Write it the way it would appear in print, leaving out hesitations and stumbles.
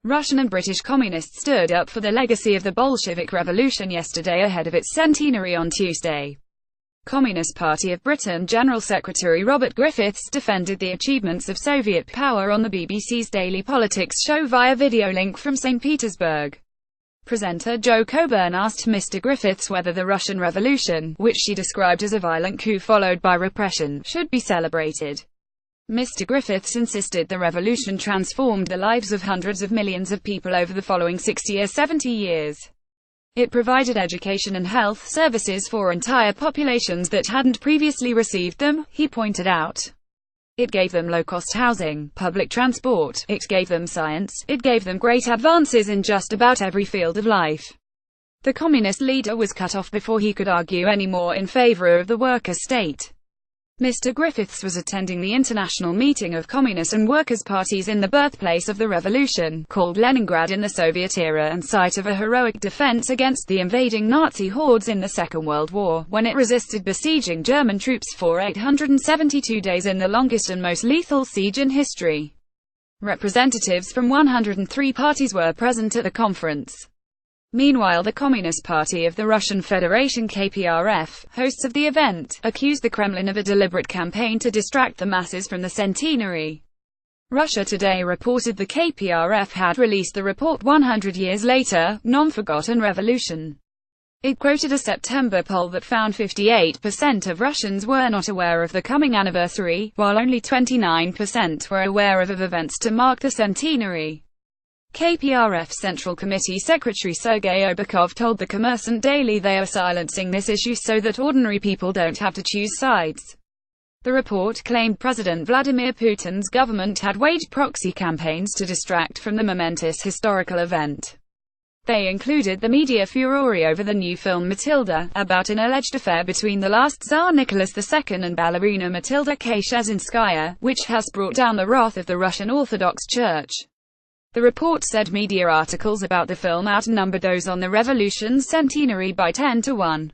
Russian and British communists stood up for the legacy of the Bolshevik Revolution yesterday ahead of its centenary on Tuesday. Communist Party of Britain General Secretary Robert Griffiths defended the achievements of Soviet power on the BBC's daily politics show via video link from St. Petersburg. Presenter Jo Coburn asked Mr. Griffiths whether the Russian Revolution, which she described as a violent coup followed by repression, should be celebrated. Mr. Griffiths insisted the revolution transformed the lives of hundreds of millions of people over the following 60 or 70 years. It provided education and health services for entire populations that hadn't previously received them, he pointed out. It gave them low-cost housing, public transport, it gave them science, it gave them great advances in just about every field of life. The communist leader was cut off before he could argue any more in favor of the worker state. Mr. Griffiths was attending the international meeting of communist and workers' parties in the birthplace of the revolution, called Leningrad in the Soviet era and site of a heroic defense against the invading Nazi hordes in the Second World War, when it resisted besieging German troops for 872 days in the longest and most lethal siege in history. Representatives from 103 parties were present at the conference. Meanwhile, the Communist Party of the Russian Federation KPRF, hosts of the event, accused the Kremlin of a deliberate campaign to distract the masses from the centenary. Russia Today reported the KPRF had released the report 100 years later, Non-Forgotten Revolution. It quoted a September poll that found 58% of Russians were not aware of the coming anniversary, while only 29% were aware of events to mark the centenary. KPRF Central Committee Secretary Sergei Obakov told the Kommersant Daily they are silencing this issue so that ordinary people don't have to choose sides. The report claimed President Vladimir Putin's government had waged proxy campaigns to distract from the momentous historical event. They included the media furore over the new film Matilda, about an alleged affair between the last Tsar Nicholas II and ballerina Matilda Kashazynskaya, which has brought down the wrath of the Russian Orthodox Church. The report said media articles about the film outnumbered those on the revolution's centenary by 10 to 1.